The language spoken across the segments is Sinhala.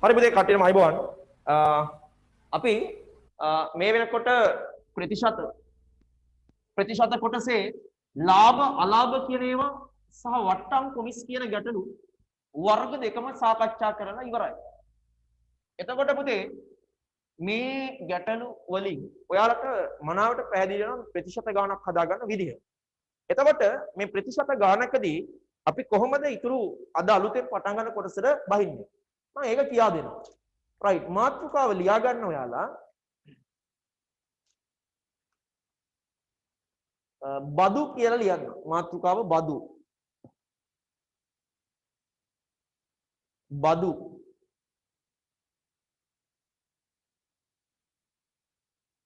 හරි පුතේ කට්ටියටම අයබෝවන්. අපි මේ වෙනකොට ප්‍රතිශත කොටසේ ලාභ අලාභ කියන ඒවා සහ වට්ටම් කොමිස් කියන ගැටලු වර්ග දෙකම සාකච්ඡා කරලා ඉවරයි. එතකොට පුතේ මේ ගැටලු වලින් ඔයාලට මනාවට පැහැදිලි වෙනවා ප්‍රතිශත ගාණක් හදාගන්න විදිහ. එතකොට මේ ප්‍රතිශත ගාණකදී අපි කොහොමද ඊතුරු අද අලුතෙන් පටන් ගන්න කොටසට බහින්නේ? මම ඒක කියා දෙනවා. රයිට් මාතෘකාව ලියා ගන්න ඔයාලා. බදු කියලා ලියන්න. මාතෘකාව බදු. බදු.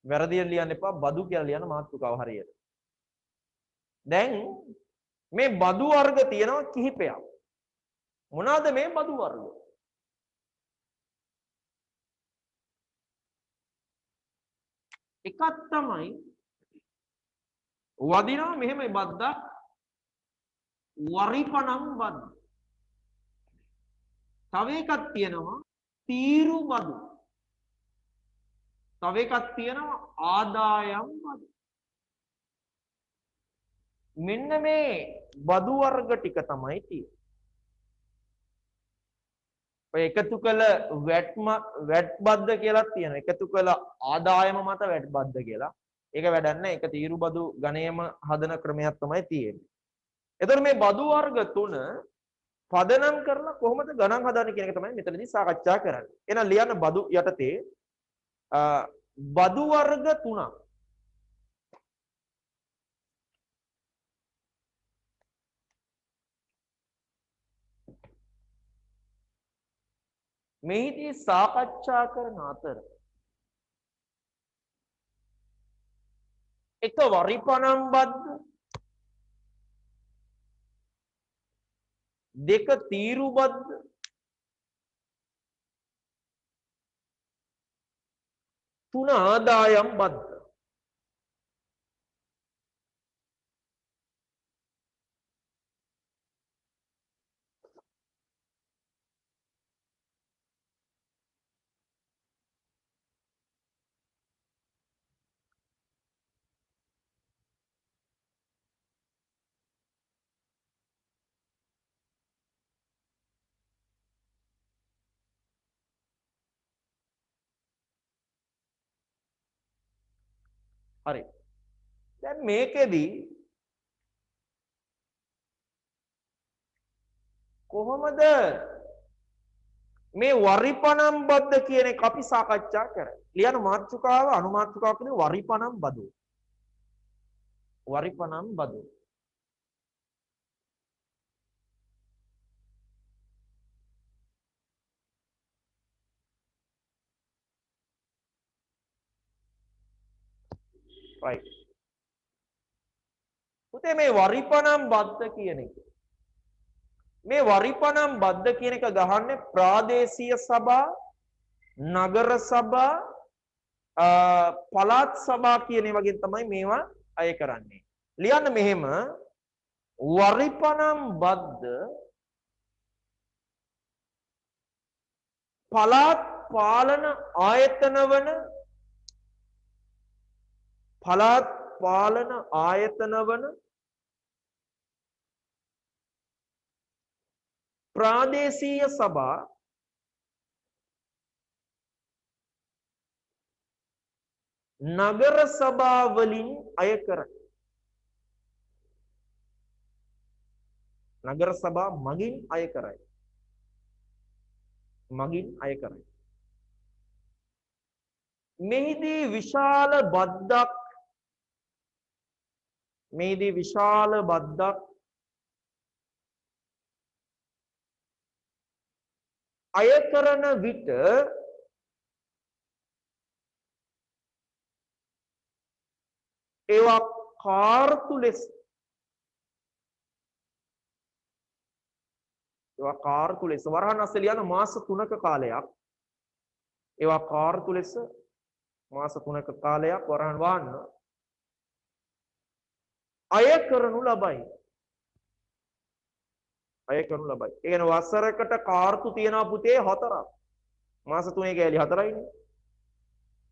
වැරදියෙන් ලියන්න එපා. බදු කියලා ලියන්න මාතෘකාව හරියට. දැන් මේ බදු වර්ග තියෙනවා කිහිපයක්. මොනවාද මේ බදු වර්ග? එකක් තමයි වදිනවා මෙහෙමයි බද්දක් වරිපණම් බද්ද. තව එකක් තියෙනවා තීරු බදු. තව එකක් තියෙනවා ආදායම් බදු. මෙන්න මේ බදු වර්ග ටික තමයි තියෙන්නේ. ඔය එකතු කළ වැට් බද්ද කියලා තියෙනවා. එකතු කළ ආදායම මත වැට් බද්ද කියලා. ඒක වැඩක් නැහැ. ඒක තීරු බදු ගණයම හදන ක්‍රමයක් තමයි තියෙන්නේ. එතකොට මේ බදු වර්ග තුන පදනම් කරලා කොහොමද ගණන් හදන්නේ කියන එක තමයි මෙතනදී සාකච්ඡා කරන්නේ. එහෙනම් ලියන්න බදු යටතේ බදු වර්ග තුනක්. මෙහිදී සාකච්ඡා කරන අතර එක වරිපණම් බද්ද, දෙක තීරු බද්ද, තුන ආදායම් බද්ද. හරි. දැන් මේකෙදි කොහොමද මේ වරිපණම් බද්ද කියන එක අපි සාකච්ඡා කරන්නේ? ලියන මාතෘකාව අනුමාතෘකාව කියන්නේ වරිපණම් බදු. වරිපණම් බදු. right. පුතේ මේ වරිපණම් බද්ද කියන එක. මේ වරිපණම් බද්ද කියන එක ගහන්නේ ප්‍රාදේශීය සභා, නගර සභා, පළාත් සභා කියන වගේ තමයි මේවා අය කරන්නේ. ලියන්න මෙහෙම වරිපණම් බද්ද පළාත් පාලන ආයතන වන ප්‍රාදේශීය සභා නගර සභා වලින් අය කරයි. නගර සභා මගින් අය කරයි. මෙහිදී විශාල බද්දක් අය කරන විට ඒවා කාර්තු ලෙස වරහන් අස්සෙ ලියන මාස 3ක කාලයක් ඒවා කාර්තු ලෙස මාස 3ක කාලයක් වරහන් වහන්න අය කරනු ලබයි. ඒ කියන්නේ වසරකට කාර්තු තියනවා පුතේ 4ක්. මාස 3 කෑලි 4යිනේ.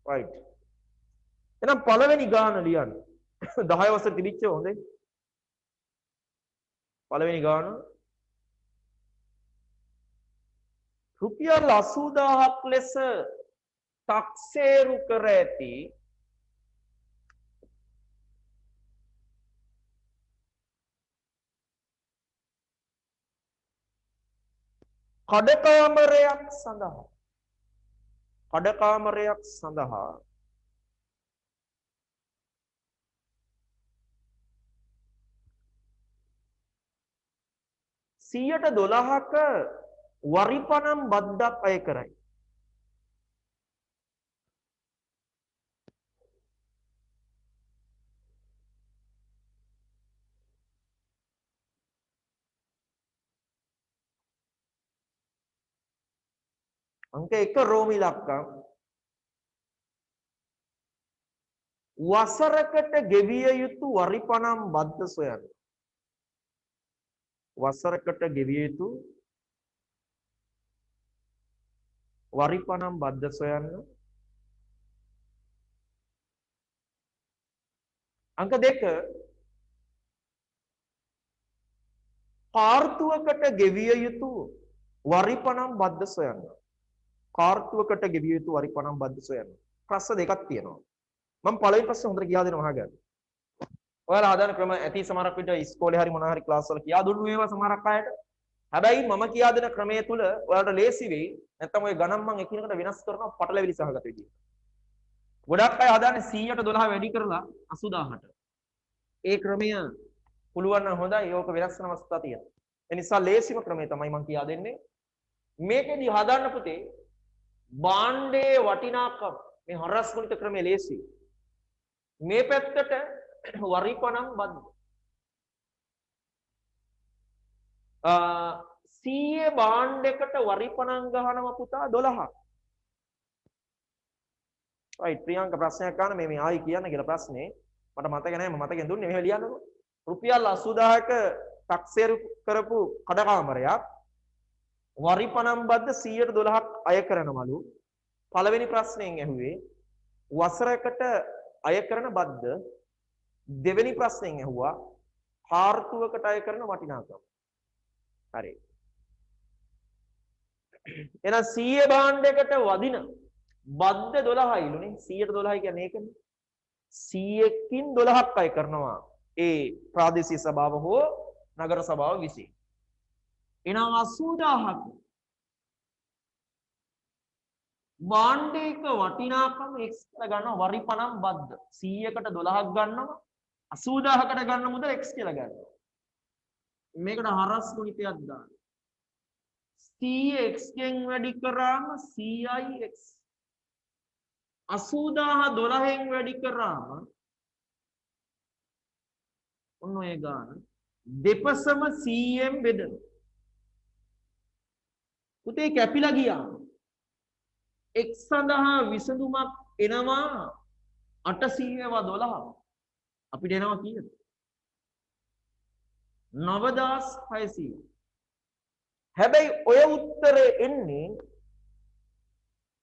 right. එහෙනම් පළවෙනි ගාන ලියන්න. 10 වසර තිබිච්ච හොඳේ. පළවෙනි ගාන රුපියල් 80000ක් ලෙස 탁සේරු කර ඇති කඩකාමරයක් සඳහා 12%ක වරිපනම් බද්දක් අය කරයි. අංක 1 රෝම ඉලක්කම් වසරකට ගෙවිය යුතු වරිපනම් බද්ද සොයන්න. වසරකට ගෙවිය යුතු වරිපනම් බද්ද සොයන්න. අංක 2 කාර්තුවකට ගෙවිය යුතු වරිපනම් බද්ද සොයන්න. කාර්තුවකට ගෙවිය යුතු වරිපනම් බද්ද සොයන්න. ප්‍රශ්න දෙකක් තියෙනවා. මම පළවෙනි ප්‍රශ්නේ හොඳට කියා දෙනවා අහගන්න. ඔයාලා හදාන ක්‍රම ඇති සමහරක් විට ඉස්කෝලේ හරි මොනවා හරි ක්ලාස් වල කියා දුන්නු ඒවා සමහරක් අයට. හැබැයි මම කියා දෙන ක්‍රමයේ තුල ඔයාලට ලේසි වෙයි. නැත්නම් ඔය ගණන් මම එකිනෙකට වෙනස් කරනවා පටලැවිලි සහගත විදිහට. ගොඩක් අය හදාන්නේ 100ට 12 වැඩි කරලා 80000ට. ඒ ක්‍රමය පුළුවන් නම් හොඳයි. ඒක වෙනස් වෙන අවස්ථා තියෙනවා. ඒ නිසා ලේසිම ක්‍රමය තමයි මම කියා දෙන්නේ. මේකෙදි හදාන්න පුතේ භාණ්ඩයේ වටිනාකම මේ හරස් ගුණිත ක්‍රමය ලේසි. මේ පැත්තට වරිපනම් බද්ද 100 භාණ්ඩයකට වරිපනම් ගහනවා පුතා 12ක්. right ප්‍රියංක ප්‍රශ්නයක් ගන්න මේ ආයි කියන්න කියලා ප්‍රශ්නේ මට මතක නැහැ මම මතකෙන් දුන්නේ මෙහෙම ලියන්නකො. රුපියල් 80000ක 탁සේරු කරපු කඩකාමරයක් වරිපනම් බද්ද 100ට 12ක් අය කරනවලු. පළවෙනි ප්‍රශ්නයෙන් ඇහුවේ වසරකට අය කරන බද්ද. දෙවෙනි ප්‍රශ්නයෙන් ඇහුවා කාර්තුවකට අය කරන වටිනාකම. හරි. එහෙනම් 100 භාණ්ඩයකට වදින බද්ද 12යිලුනේ. 100ට 12යි කියන්නේ ඒකනේ. 100කින් 12ක් අය කරනවා. ඒ ප්‍රාදේශීය සභාව හෝ නගර සභාව විසින්. එහෙනම් 80000ක් භාණ්ඩයක වටිනාකම x කියලා ගන්නවා වරිපනම් බද්ද 100කට 12ක් ගන්නවා 80000කට ගන්න මුදල x කියලා ගන්නවා. මේකට හරස් ගුණිතයක් දාන්න. 100x ගෙන් වැඩි කරාම 100ix 80000 12න් වැඩි කරාම ඔන්න ඔය ගාන දෙපසම 100න් බෙදෙන. පුතේ කැපිලා ගියා. x සඳහා විසඳුමක් එනවා 812. අපිට එනවා කීයද? 9600. හැබැයි ඔය උත්තරේ එන්නේ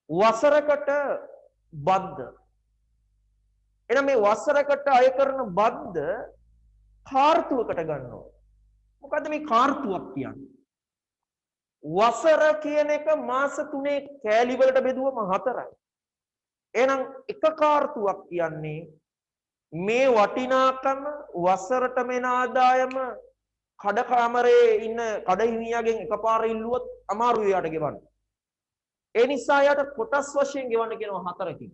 වසරකට බද්ද. එහෙනම් මේ වසරකට අය කරන බද්ද කාර්තුවකට ගන්නවා. මොකද්ද මේ කාර්තුවක් කියන්නේ? වසර කියන එක මාස 3 කෑලි වලට බෙදුවම 4යි. එහෙනම් එක කාර්තුවක් කියන්නේ මේ වටිනාකම වසරට මෙන ආදායම කඩකාමරේ ඉන්න කඩහිමියාගෙන් එකපාර ඉල්ලුවොත් අමාරුයි යාට ගෙවන්න. ඒ නිසා යාට කොටස් වශයෙන් ගෙවන්න කියනවා 4කින්.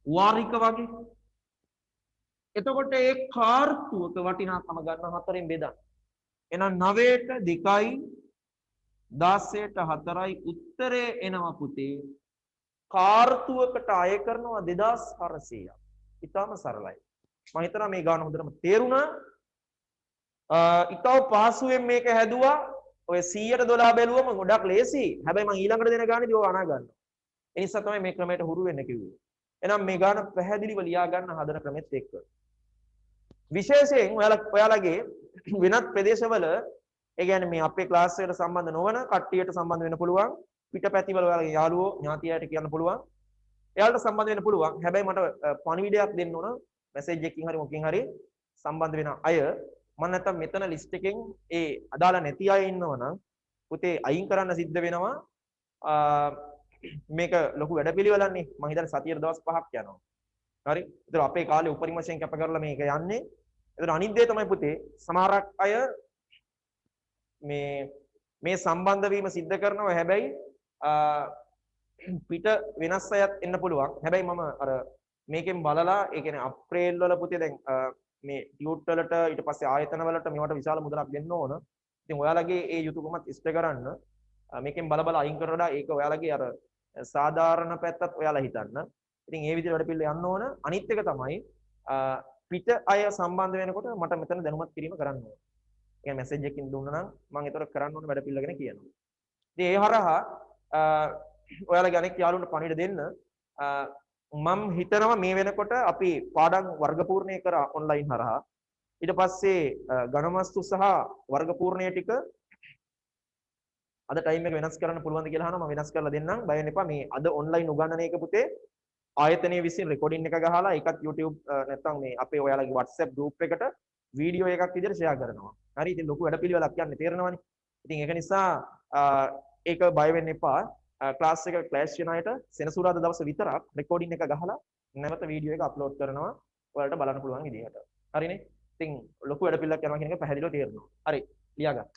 වාරික වගේ. එතකොට ඒ කාර්තුවක වටිනාකම ගන්න 4න් බෙදන්න. එහෙනම් 9ට 2යි 16ට 4යි උත්තරේ එනවා පුතේ කාර්තුවකට අය කරනවා 2400ක්. ඊටම සරලයි. මම හිතනවා මේ ගාන හොඳටම තේරුණා. ඊටව පහසුවෙන් මේක හැදුවා. ඔය 100ට 12 බැලුවම ගොඩක් ලේසි. හැබැයි මම ඊළඟට දෙන ගානේදී ඔය අනා ගන්නවා. ඒ නිසා තමයි මේ ක්‍රමයට හුරු වෙන්න කිව්වේ. එහෙනම් මේ ගාන පැහැදිලිව ලියා ගන්න හදන ක්‍රමෙත් එක්ක. විශේෂයෙන් ඔයාලගේ වෙනත් ප්‍රදේශවල ඒ කියන්නේ මේ අපේ ක්ලාස් එකට සම්බන්ධ නොවන කට්ටියට සම්බන්ධ වෙන්න පුළුවන්. පිටපැතිවල ඔයාලගේ යාළුවෝ ඥාතියට කියන්න පුළුවන්. එයාලට සම්බන්ධ වෙන්න පුළුවන්. හැබැයි මට පණිවිඩයක් දෙන්න ඕන මැසේජ් එකකින් හරි මොකකින් හරි සම්බන්ධ වෙන අය මම නැත්තම් මෙතන ලිස්ට් එකෙන් ඒ අදාළ නැති අය ඉන්නවනම් පුතේ අයින් කරන්න සිද්ධ වෙනවා. මේක ලොකු වැඩපිළිවෙලක්නේ. මම හිතන්නේ සතියේ දවස් 5ක් යනවා. හරි. ඒතර අපේ කාලේ උපරිම වශයෙන් කැප කරලා මේක යන්නේ. ඒතර අනිත් දේ තමයි පුතේ සමහරක් අය මේ සම්බන්ධ වීම සිද්ධ කරනවා. හැබැයි පිට වෙනස් අයත් එන්න පුළුවන්. හැබැයි මම අර මේකෙන් බලලා ඒ කියන්නේ අප්‍රේල් වල පුතේ දැන් මේ ටියුට් වලට ඊට පස්සේ ආයතන වලට මේවට විශාල මුදලක් දෙන්න ඕන. ඉතින් ඔයාලගේ ඒ යුතුයකමත් ඉෂ්ට කරන්න මේකෙන් බල අයින් කරලා ඒක ඔයාලගේ අර සාධාරණ පැත්තත් ඔයාලා හිතන්න. ඉතින් ඒ විදිහට වැඩ පිළිවෙල යන්න ඕන. අනිත් එක තමයි පිට අය සම්බන්ධ වෙනකොට මට මෙතන දැනුමත් කිරීම කරන්න ඕන. ඒ මැසේජ් එකකින් දුන්නා නම් මම ඒතර කරන්න ඕන වැඩ පිළිවෙල ගැන කියනවා. ඉතින් ඒ හරහා ඔයාලගේ අනෙක් යාළුවන්ට පණිවිඩ දෙන්න මම හිතනවා මේ වෙනකොට අපි පාඩම් වර්ග පූර්ණය කරා ඔන්ලයින් හරහා. ඊට පස්සේ ඝනවස්තු සහ වර්ග පූර්ණය ටික අද ටයිම් එක වෙනස් කරන්න පුළුවන්ද කියලා අහනවා. මම වෙනස් කරලා දෙන්නම්. බය වෙන්න එපා. මේ අද ඔන්ලයින් උගන්වන එක පුතේ ආයතනයේ විසින් රෙකෝඩින් එක ගහලා ඒකත් YouTube නැත්නම් මේ අපේ ඔයාලගේ WhatsApp group එකට වීඩියෝ එකක් විදිහට ෂෙයා කරනවා. හරි. ඉතින් ලොකු වැඩපිළිවෙලක් යන්නේ තේරෙනවනේ. ඉතින් ඒක නිසා ඒක බය වෙන්න එපා. ක්ලාස් එක ක්ලෑෂ් වෙන අයට සෙනසුරාදා දවස් විතරක් රෙකෝඩින් එක ගහලා නැවත වීඩියෝ එක අප්ලෝඩ් කරනවා. ඔයාලට බලන්න පුළුවන් විදිහට. හරිනේ. ඉතින් ලොකු වැඩපිළිවෙලක් යනවා කියන එක පැහැදිලිව තේරෙනවා. හරි. ලියා ගන්න.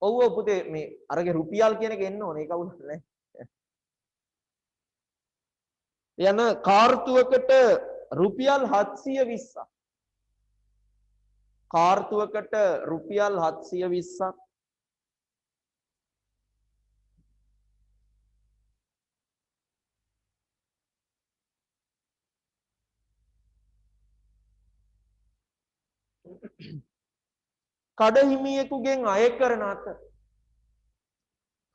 ඔව් පුතේ මේ අරගේ රුපියල් කියන එක එන්න ඕනේ. ඒක අවුලක් නෑ. යන කාර්තුවකට රුපියල් 720ක්. කාර්තුවකට රුපියල් 720ක්. කඩහිමියෙකුගෙන් අය කරන අතර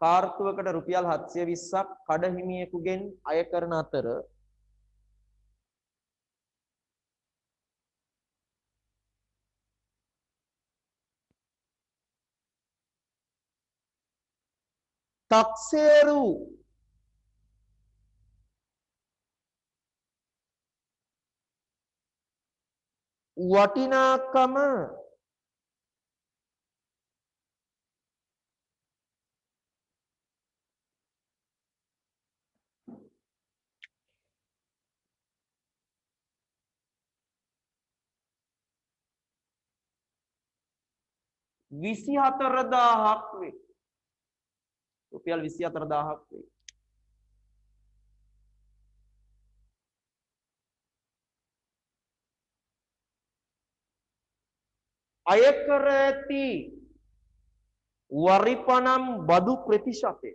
කාර්තුවකට රුපියල් 720ක් කඩහිමියෙකුගෙන් අය කරන අතර තක්සේරු වටිනාකම විසි හතරදාහක් වේ. රුපියල් 24000ක් වේ. අය කර ඇති වරිපනම් බදු ප්‍රතිශතය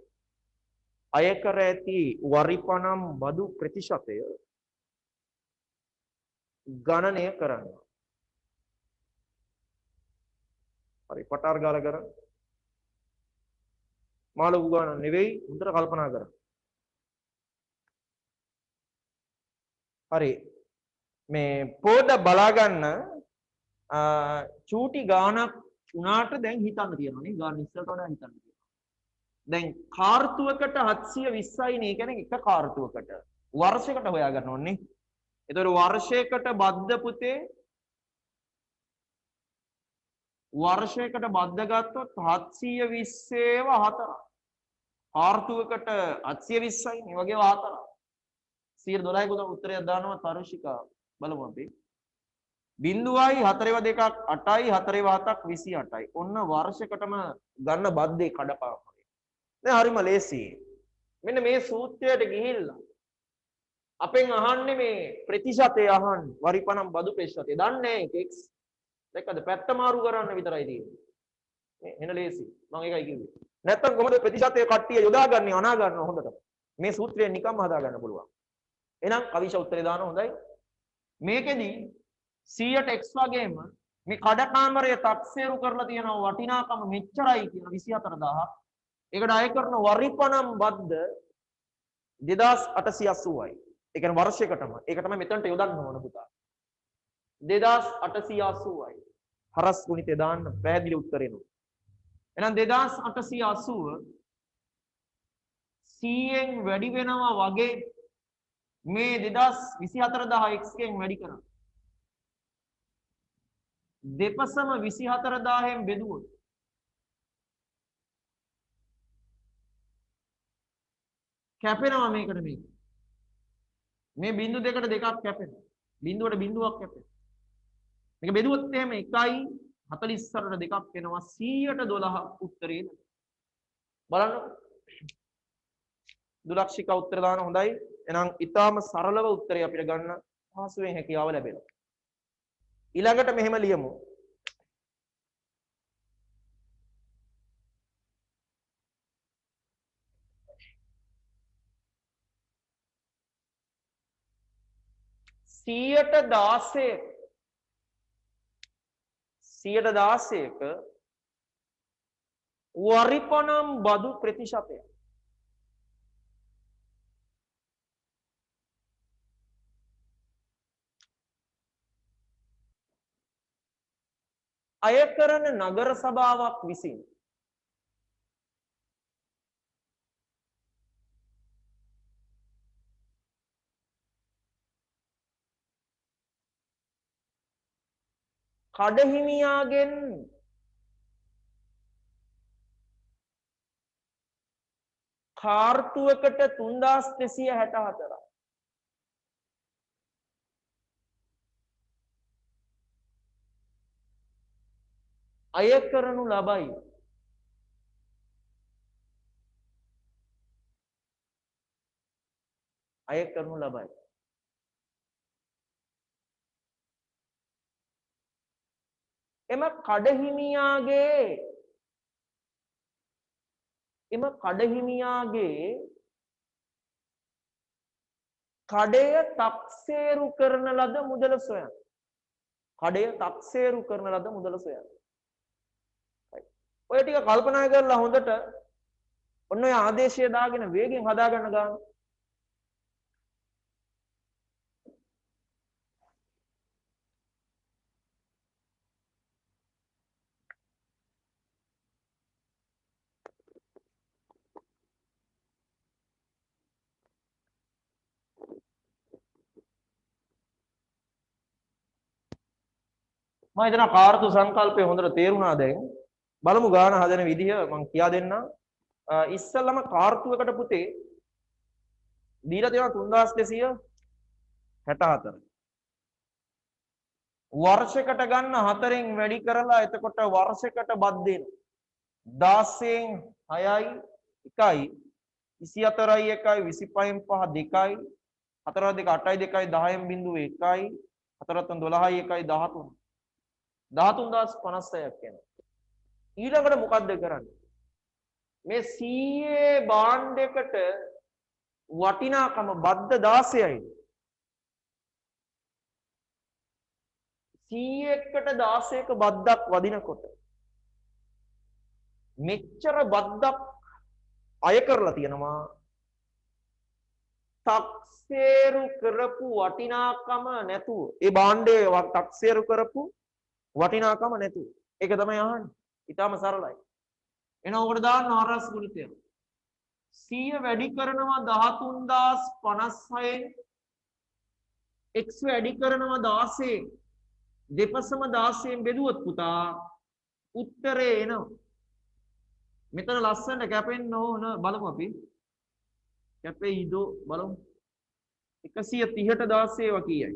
අය කර ඇති වරිපනම් බදු ප්‍රතිශතය ගණනය කරන්න. හරි පටාර ගාලා කරන්න. මාළු ගාන නෙවෙයි හොඳට කල්පනා කරන්න. හරි මේ පොඩ බලා ගන්න චූටි ගානක් උනාට දැන් හිතන්න තියෙනවා නේ. ගාන ඉස්සරට වඩා හිතන්න තියෙනවා. දැන් කාර්තුවකට 720යි නේ. කියන්නේ එක කාර්තුවකට වර්ෂයකට හොයා ගන්න ඕනේ. ඒතර වර්ෂයකට බද්ධ පුතේ වර්ෂයකට බද්ධ ගත්තොත් 720ව 4. කාර්තුවකට 720යි මේ වගේ 4. 112 කුද උත්තරයක් දානවා තරුෂිකා බලමු අපි. 0යි 4/2ක් 8යි 4/7ක් 28යි. ඔන්න වර්ෂයකටම ගන්න බද්දේ කඩපාමයි. දැන් හරිම ලේසි. මෙන්න මේ සූත්‍රයට ගිහිල්ලා අපෙන් අහන්නේ මේ ප්‍රතිශතය අහන්නේ. වරිපනම් බදු ප්‍රතිශතය. දන්නේ නැහැ x. දැක්කද? පැත්ත මාරු කරන්න විතරයි තියෙන්නේ. මේ එන ලේසි. මම ඒකයි කිව්වේ. නැත්තම් කොහොමද ප්‍රතිශතය කට්ටිය යොදාගන්නේ අනා ගන්න හොඳට. මේ සූත්‍රයෙන් නිකම්ම හදා ගන්න පුළුවන්. එහෙනම් කවිෂ උත්තරේ දාන්න හොඳයි. මේකෙදි 100ට x වගේම මේ කඩකාමරය තක්සේරු කරලා තියෙන වටිනාකම මෙච්චරයි කියන 24000. ඒකට අය කරන වරිපනම් බද්ද 2880යි. ඒ කියන්නේ වර්ෂයකටම. ඒක තමයි මෙතනට යොදන්න ඕන පුතා. 2880යි. හරස් ගුණිතය දාන්න පැහැදිලි උත්තරේ නෝ. එහෙනම් 2880 100න් වැඩි වෙනවා වගේ මේ 24000 x ගෙන් වැඩි කරා. දෙපසම 24000න් බෙදුවොත් කැපෙනවා මේකට මේක. මේ බිංදු දෙකට දෙකක් කැපෙනවා. බිංදුවට බිංදුවක් කැපෙනවා. මේක බෙදුවොත් එහෙම 1.48ට දෙකක් වෙනවා 100ට 12 උත්තරේ. බලන්න. දුලක්ෂික උත්තර දාන හොඳයි. එහෙනම් ඊටාම සරලව උත්තරය අපිට ගන්න පහසුවෙන් හැකියාව ලැබෙනවා. ඊළඟට මෙහෙම ලියමු. සියයට 16ක වරිපනම් බදු ප්‍රතිශතය අය කරන නගර සභාවක් විසින් කඩහිමියාගෙන් කාර්තුවකට 3264ක් අය කරනු ලබයි. අය කරනු ලබයි. එම කඩහිමියාගේ කඩය තක්සේරු කරන ලද මුදල සොයන්න. කඩය තක්සේරු කරන ලද මුදල සොයන්න. ඔය ටික කල්පනා කරලා හොඳට ඔන්න ඔය ආදේශය දාගෙන වේගෙන් හදා ගන්න ගන්න. මම හිතනවා කාර්තු සංකල්පය හොඳට තේරුණා දැන්. බලමු ගාන හදන විදිහ මම කියා දෙන්නම්. ඉස්සෙල්ලම කාර්තුවකට පුතේ දීලා තියෙනවා 3264. වර්ෂයකට ගන්න 4න් වැඩි කරලා එතකොට වර්ෂයකට බත් දෙනවා. 16න් 6යි 1යි 24යි 1යි 25න් 5 2යි 4 2 8යි 2යි 10න් බිඳුව 1යි 4 3 12යි 1යි 13 13056ක් යනවා. ඊළඟට මොකද්ද කරන්නේ? මේ 100 බාණ්ඩයකට වටිනාකම බද්ද 16යි. 100කට 16ක බද්දක් වදිනකොට මෙච්චර බද්දක් අය කරලා තියෙනවා. තක්සේරු කරපු වටිනාකම නැතුව. ඒ බාණ්ඩේ තක්සේරු කරපු වටිනාකම නැතුව. ඒක තමයි අහන්නේ. ඊටාම සරලයි. එන ඕකට දාන්න හරස් ගුණිතය. 100 වැඩි කරනවා 13056න් x වැඩි කරනවා 16 දෙපසම 16න් බෙදුවොත් පුතා උත්තරේ එනවා. මෙතන ලස්සනට කැපෙන්න ඕන බලමු අපි. කැපෙයිද බලමු. 130ට 16 කීයයි?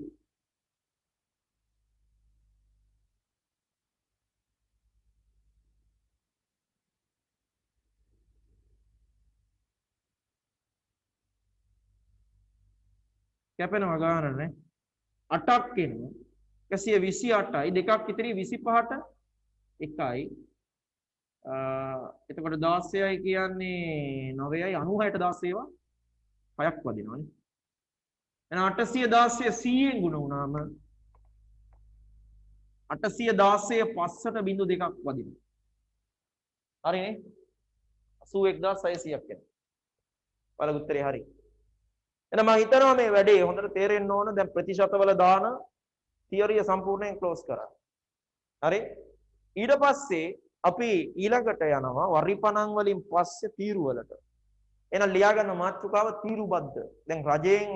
කැපෙනවා ගාන නේ 8ක් එනවා 128යි දෙකක් ඉතිරි 25ට 1යි එතකොට 16යි කියන්නේ 9යි 96ට 16 6ක් වදිනවනේ එහෙනම් 816 100ෙන් ගුණ වුණාම 816 පස්සට බිඳු දෙකක් වදිනවා හරිනේ 81600ක් එනවා බලගු උත්තරේ හරි එහෙනම් මම හිතනවා මේ වැඩේ හොඳට තේරෙන්න ඕන. දැන් ප්‍රතිශතවල දාන තියරිය සම්පූර්ණයෙන් ක්ලෝස් කරා. හරි? ඊට පස්සේ අපි ඊළඟට යනවා වරිපණන් වලින් පස්සේ තීරු වලට. එහෙනම් ලියා ගන්න මාතෘකාව තීරුබද්ද. දැන් රජයෙන්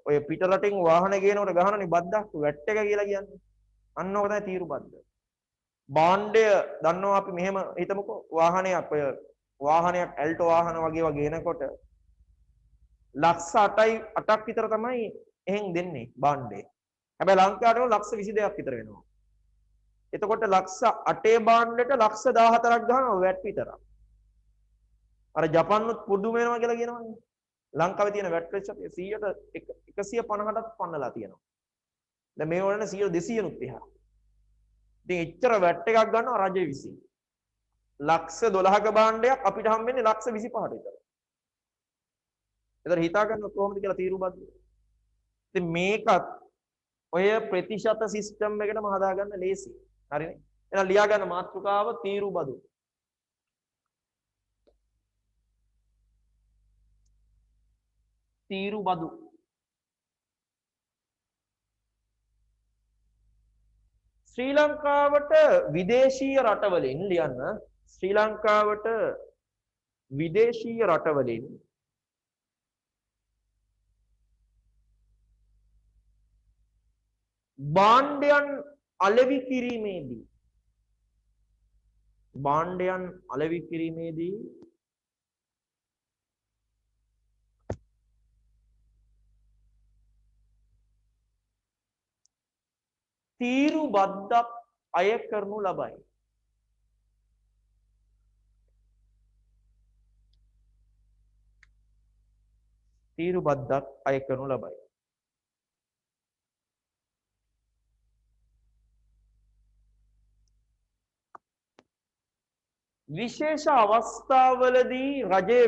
ඔය පිට රටින් වාහන ගේනකොට ගහනනේ බද්දක් වැට් එක කියලා කියන්නේ. අන්න ඕක තමයි තීරුබද්ද. භාණ්ඩය දන්නවා අපි මෙහෙම හිතමුකෝ වාහනයක් ඔය වාහනයක් ඇල්ටෝ වාහන වගේ ගේනකොට ලක්ෂ 8ක් විතර තමයි එහෙන් දෙන්නේ භාණ්ඩේ. හැබැයි ලංකාවට ලක්ෂ 22ක් විතර වෙනවා. එතකොට ලක්ෂ 8 භාණ්ඩෙට ලක්ෂ 14ක් ගන්නවා වැට් විතරක්. අර ජපන්නුත් පුදුම වෙනවා කියලා කියනවනේ. ලංකාවේ තියෙන වැට් ප්‍රතිශතය 150ටත් පන්නලා තියෙනවා. දැන් මේ වලට 100 200නුත් එහා. ඉතින් එච්චර වැට් එකක් ගන්නවා රජය විසින්. ලක්ෂ 12ක භාණ්ඩයක් අපිට හම්බෙන්නේ ලක්ෂ 25ට විතර. ඒතර හිතා ගන්න කොහොමද කියලා තීරුබද්ද. ඉතින් මේකත් ඔය ප්‍රතිශත සිස්ටම් එකටම හදාගන්න ලේසි. හරිනේ. එහෙනම් ලියා ගන්න මාතෘකාව තීරුබදු. තීරුබදු. ශ්‍රී ලංකාවට විදේශීය රටවලින් ලියන්න ශ්‍රී ලංකාවට විදේශීය රටවලින් භාණ්ඩයන් අලෙවි කිරීමේදී තීරුබද්දක් අය කරනු ලබයි. තීරුබද්දක් අය කරනු ලබයි. විශේෂ අවස්ථාවලදී රජය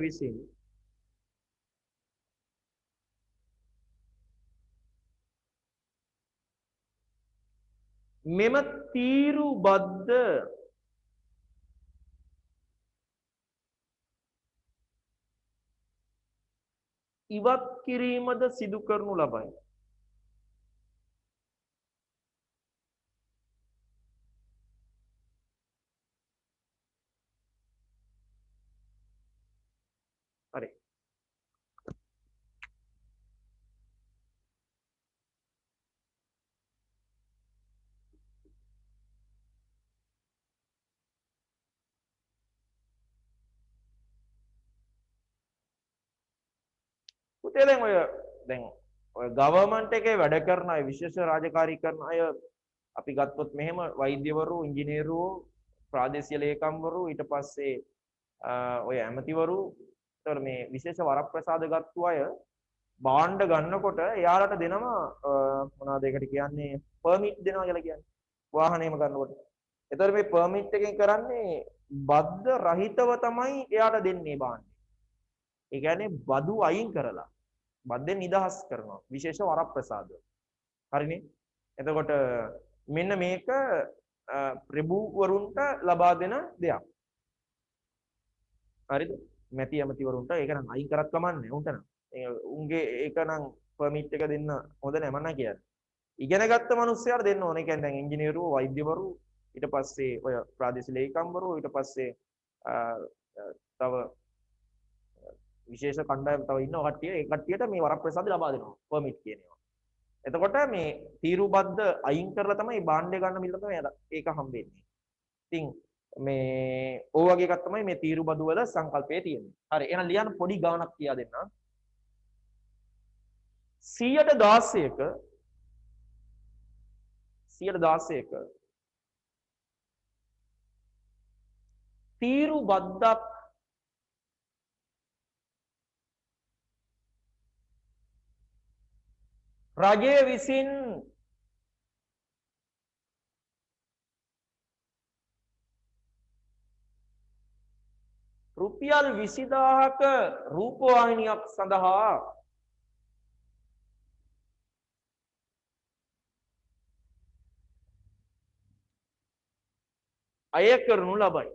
විසින් මෙම තීරුබද්ද ඉවත් කිරීමද සිදු කරනු ලබයි. හරි. පුතේ දැන් ඔය ගවර්න්මන්ට් එකේ වැඩ කරන අය විශේෂ රාජකාරී කරන අය අපි ගත්තොත් මෙහෙම වෛද්‍යවරු, ඉංජිනේරුවෝ, ප්‍රාදේශීය ලේකම්වරු ඊට පස්සේ ඔය ඇමතිවරු ඒතර මේ විශේෂ වරප්‍රසාද ගත්තු අය භාණ්ඩ ගන්නකොට එයාලට දෙනවා මොනවද ඒකට කියන්නේ පර්මිට් දෙනවා කියලා කියන්නේ වාහනේම ගන්නකොට. ඒතර මේ පර්මිට් එකෙන් කරන්නේ බද්ද රහිතව තමයි එයාට දෙන්නේ භාණ්ඩේ. ඒ කියන්නේ බදු අයින් කරලා බද්දෙන් නිදහස් කරනවා විශේෂ වරප්‍රසාද. හරිනේ? එතකොට මෙන්න මේක ප්‍රභූවරුන්ට ලබා දෙන දෙයක්. හරිද? මැති ඇමතිවරුන්ට ඒක නම් අයින් කරත් කමන්නේ උන්ට නම්. උන්ගේ ඒක නම් පර්මිට් එක දෙන්න හොඳ නැහැ මම කියන්නේ. ඉගෙන ගත්ත මිනිස්සුන්ට දෙන්න ඕනේ. ඒ කියන්නේ දැන් ඉංජිනේරුවෝ, වෛද්‍යවරු, ඊට පස්සේ ඔය ප්‍රාදේශීය ලේකම්වරු, ඊට පස්සේ තව විශේෂ කණ්ඩායම් තව ඉන්නවා කට්ටිය. ඒ කට්ටියට මේ වරප්‍රසාද ලබා දෙනවා පර්මිට් කියන ඒවා. එතකොට මේ තීරුබද්ද අයින් කරලා තමයි භාණ්ඩය ගන්න මිල තමයි ඒක හම්බෙන්නේ. ඉතින් මේ ඕ වගේ එකක් තමයි මේ තීරුබදු වල සංකල්පය තියෙන්නේ. හරි. එහෙනම් ලියන්න පොඩි ගාණක් කියා දෙන්න. 116ක තීරුබද්දක් රජය විසින් රුපියල් 20000ක රූපවාහිනියක් සඳහා අය කරනු ලබයි.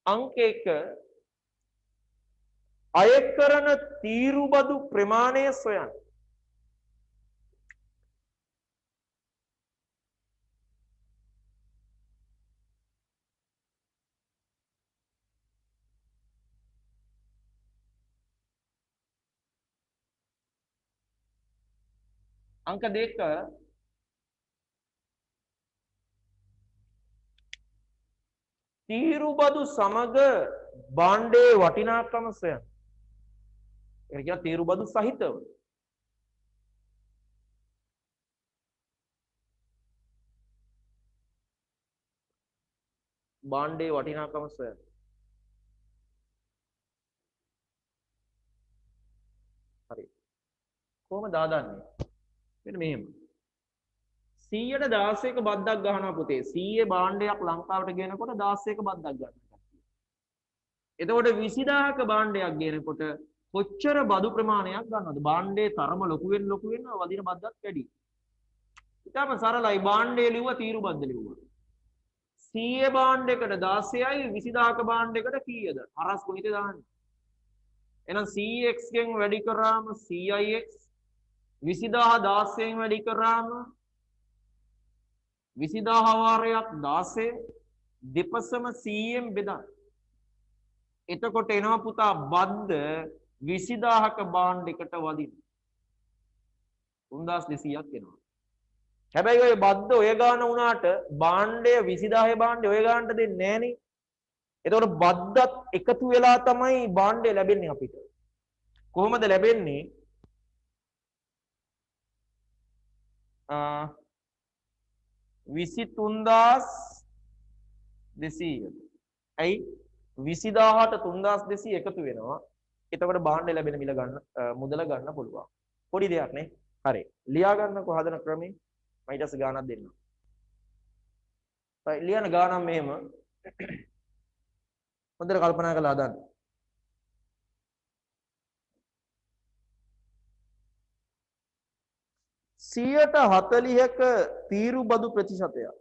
අංක 1 අය කරන තීරුබදු ප්‍රමාණය සොයන්න. අංක 2 තීරුබදු සමග භාණ්ඩයේ වටිනාකම සොයන්න. ඒක කියන තීරුබදු සහිතව. භාණ්ඩයේ වටිනාකම සොයන්න. හරි. කොහොමද දාදන්නේ? මෙන්න මෙහෙම. 100ට 16ක බද්දක් ගහනවා පුතේ. 100 භාණ්ඩයක් ලංකාවට ගෙනකොට 16ක බද්දක් ගන්නවා. එතකොට 20000ක භාණ්ඩයක් ගෙනකොට කොච්චර බදු ප්‍රමාණයක් ගන්නවද? භාණ්ඩයේ තරම ලොකු වෙන වදින බද්දත් වැඩි. ඊටම සරලයි භාණ්ඩයේ ලිව්ව තීරු බද්ද ලිව්වා. 100 භාණ්ඩයකට 16යි 20000ක භාණ්ඩයකට කීයද? හරස් ගුණිතේ දාන්නේ. එහෙනම් 100x ගෙන් වැඩි කරාම 100ix 20000 16න් වැඩි කරාම 20000 වාරයක් 16 දෙපසම 100න් බෙදන්න. එතකොට එනවා පුතා බද්ද 20000ක භාණ්ඩයකට වදින 3200ක් එනවා. හැබැයි ඔය බද්ද ඔය ගාන වුණාට භාණ්ඩය 20000 භාණ්ඩය ඔය ගානට දෙන්නේ නැහනේ. එතකොට බද්දත් එකතු වෙලා තමයි භාණ්ඩය ලැබෙන්නේ අපිට. කොහොමද ලැබෙන්නේ? 23200. ඇයි 20000ට 3200 එකතු වෙනවා. එතකොට භාණ්ඩය ලැබෙන මිල ගන්න මුදල ගන්න පුළුවන්. පොඩි දෙයක් නේ. හරි. ලියා ගන්නකො හදන ක්‍රමේ. මම ඊට පස්සේ ගානක් දෙන්නම්. හරි ලියන ගානක් මෙහෙම. හොඳට කල්පනා කරලා හදන්න. සියයට 40ක තීරු බදු ප්‍රතිශතයක්.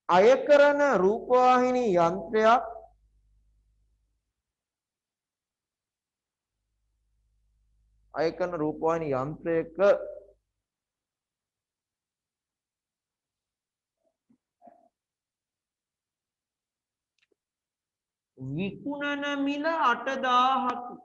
අය කරන රූපවාහිනී යන්ත්‍රයක් අය කරන රූපවාහිනී යන්ත්‍රයක විකුණන මිල 8000ක්.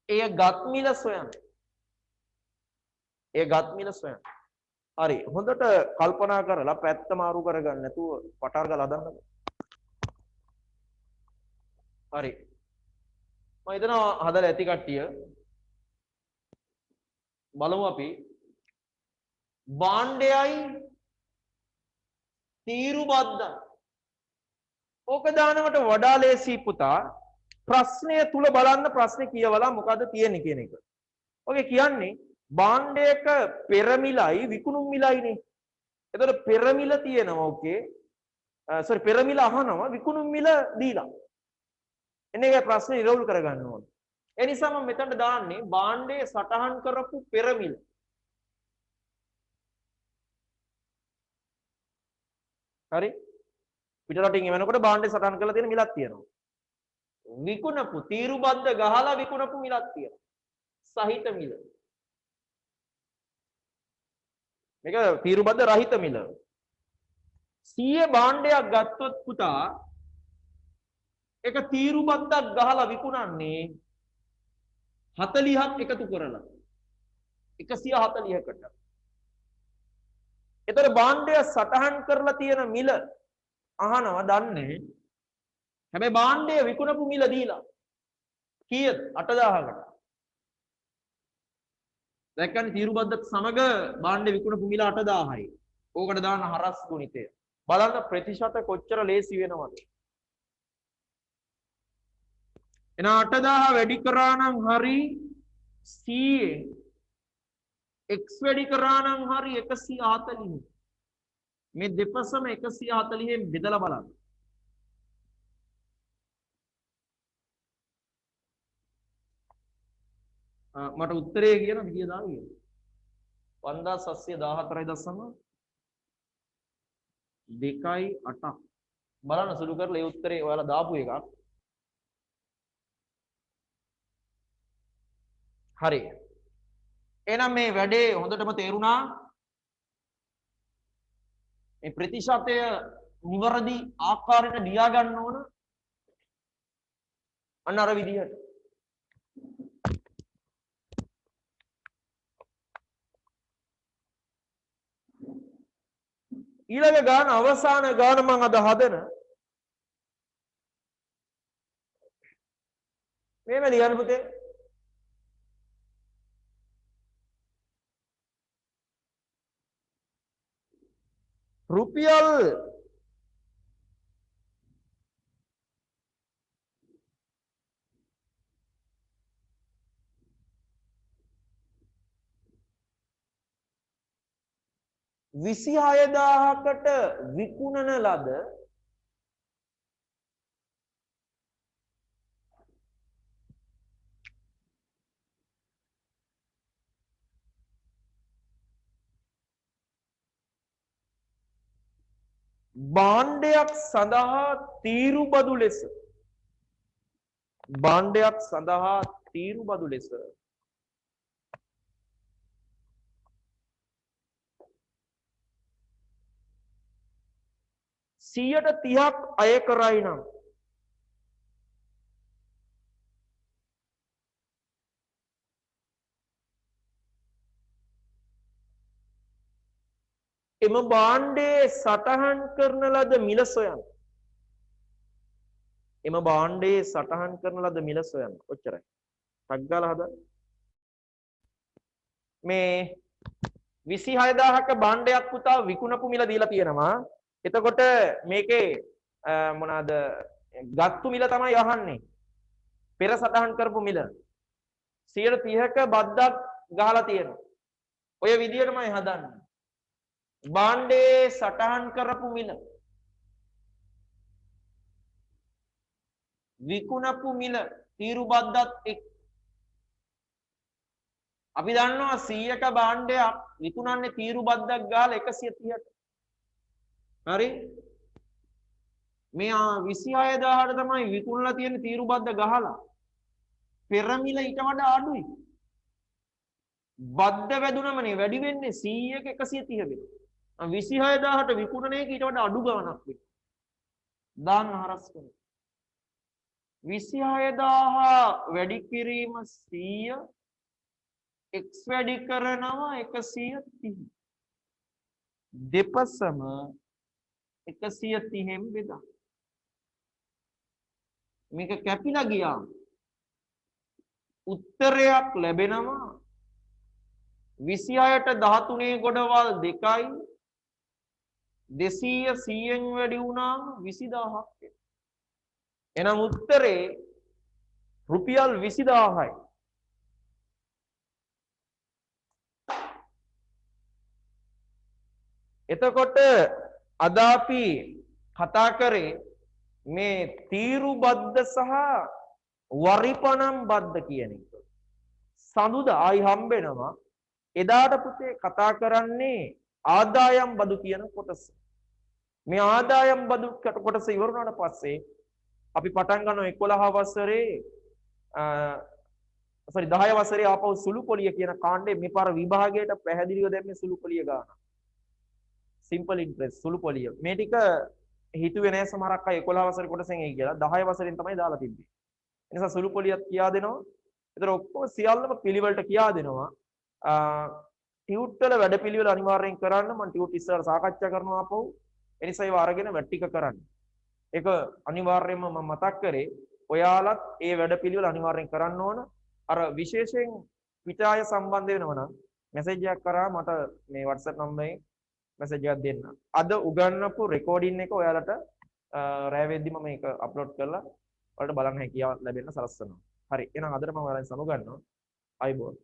එය ගත් මිල සොයන්න. ඒ ගත් මිල සොයන්න. හරි හොඳට කල්පනා කරලා පැත්ත මාරු කරගන්න නැතුව පටාර ගාලා හදන්නකෝ. හරි. මම හිතනවා හදලා ඇති කට්ටිය. බලමු අපි භාණ්ඩයයි තීරු බද්දයි. ඕක දානවට වඩා ලේසි පුතා. ප්‍රශ්නය තුල බලන්න ප්‍රශ්නේ කියවලා මොකද්ද තියෙන්නේ කියන එක. ඔගේ කියන්නේ භාණ්ඩයක පෙරමිලයි විකුණුම් මිලයිනේ. එතකොට පෙරමිල තියෙනවා ඕකේ. සෝරි පෙරමිල අහනවා විකුණුම් මිල දීලා. එන්නේ ඒ ප්‍රශ්නේ ඉරවුල් කරගන්න ඕනේ. ඒ නිසා මම මෙතනට දාන්නේ භාණ්ඩයේ සටහන් කරපු පෙරමිල. හරි? පිටරටින් එවනකොට භාණ්ඩේ සටහන් කරලා තියෙන මිලක් තියෙනවා. විකුණපු තීරු බද්ද ගහලා විකුණපු මිලක් තියෙනවා. සහිත මිල. මේක තීරු බද්ද රහිත මිල. 100 භාණ්ඩයක් ගත්තොත් පුතා එක තීරු බද්දක් ගහලා විකුණන්නේ 40ක් එකතු කරලා 140කට. ඒතර භාණ්ඩය සටහන් කරලා තියෙන මිල අහනවා දන්නේ. හැබැයි භාණ්ඩය විකුණපු මිල දීලා කීයද? 8000කට. දැක්කනේ තීරු බද්දත් සමග භාණ්ඩය විකුණපු මිල 8000යි. ඕකට දාන හරස් ගුණිතය. බලන්න ප්‍රතිශත කොච්චර ලේසි වෙනවද? එහෙනම් 8000 වැඩි කරා නම් හරි 100 x වැඩි කරා නම් හරි 140. මේ දෙපසම 140න් බෙදලා බලන්න. මට උත්තරේ කියන විදිය දාන්න කියන්න. 5714.28 බලන්න සුළු කරලා ඒ උත්තරේ ඔයාලා දාපු එකක්. හරි. එහෙනම් මේ වැඩේ හොඳටම තේරුණා. මේ ප්‍රතිශතය නිවැරදි ආකාරයට ලියා ගන්න ඕන. අන්න අර විදිහට. ඊළඟ ගාන අවසාන ගාන මම අද හදන මේව ලියන්න පුතේ. රුපියල් විසි 6,000කට විකුණන ලද භාණ්ඩයක් සඳහා තීරුබදු ලෙස සියයට 30ක් අය කරයි නම් එම භාණ්ඩයේ සටහන් කරන ලද මිල සොයන්න. එම භාණ්ඩයේ සටහන් කරන ලද මිල සොයන්න. ඔච්චරයි. ටක් ගාලා හදන්න. මේ 26000ක භාණ්ඩයක් පුතා විකුණපු මිල දීලා තියෙනවා. එතකොට මේකේ මොනවාද ගත්තු මිල තමයි අහන්නේ. පෙර සටහන් කරපු මිල 130ක බද්දක් ගහලා තියෙනවා. ඔය විදියටමයි හදන්නේ. භාණ්ඩයේ සටහන් කරපු මිල විකුණපු මිල තීරු බද්දත් එක් අපි දන්නවා 100ක භාණ්ඩයක් විකුණන්නේ තීරු බද්දක් ගාලා 130ට. හරි? මේ 26000ට තමයි විකුණලා තියෙන තීරු බද්ද ගහලා. පෙර මිල ඊට වඩා අඩුයි. බද්ද වැදුනමනේ වැඩි වෙන්නේ 100ක 130 වෙනවා. 26000ට විකුණන එක ඊට වඩා අඩු ගාණක් වෙනවා. දාන්න හරස් කරනවා. 26000 වැඩි කිරීම 100 x වැඩි කරනවා 130. දෙපසම 130න් බෙදා. මේක කැපිලා ගියා. උත්තරයක් ලැබෙනවා 26ට 13 ගොඩවල් 2යි 200 100න් වැඩි වුණාම 20000ක් එනවා. එහෙනම් උත්තරේ රුපියල් 20000යි. එතකොට අද අපි කතා කරේ මේ තීරු බද්ද සහ වරිපනම් බද්ද කියන එක. සඳුදා ආයි හම්බෙනවා. එදාට පුතේ කතා කරන්නේ ආදායම් බදු කියන කොටස. මේ ආදායම් බදු කොටස ඉවර වුණාට පස්සේ අපි පටන් ගන්නවා 11 වසරේ 10 වසරේ ආපහු සුළු පොලිය කියන කාණ්ඩේ මේ පාර විභාගයට පැහැදිලිව දැම්මේ සුළු පොලිය ගන්න. සිම්පල් ඉන්ට්‍රෙස්ට් සුළු පොලිය. මේ ටික හිතුවේ නෑ සමහරක් අය 11 වසරේ කොටසෙන් එයි කියලා. 10 වසරෙන් තමයි දාලා තිබ්බේ. ඒ නිසා සුළු පොලියත් කියා දෙනවා. ඒතර ඔක්කොම සියල්ලම පිළිවෙලට කියා දෙනවා. ටියුට් වල වැඩපිළිවෙල අනිවාර්යෙන් කරන්න. මම ටියුට් ඉස්සරහ සාකච්ඡා කරනවා ආපහු. ඒ නිසා ඒව අරගෙන වැඩ ටික කරන්න. ඒක අනිවාර්යයෙන්ම මම මතක් කරේ. ඔයාලත් ඒ වැඩපිළිවෙල අනිවාර්යෙන් කරන්න ඕන. අර විශේෂයෙන් පිටාය සම්බන්ධ වෙනවා නම් මැසේජ් එකක් කරා මට මේ WhatsApp නම්බරේ මැසේජ් එකක් දෙන්න. අද උගන්වපු රෙකෝඩින් එක ඔයාලට රෑ වෙද්දි මම මේක අප්ලෝඩ් කරලා ඔයාලට බලන්න හැකියාවක් ලැබෙන්න සලස්වනවා. හරි. එහෙනම් අදට මම ඔයාලෙන් සමුගන්නවා. ආයුබෝවන්.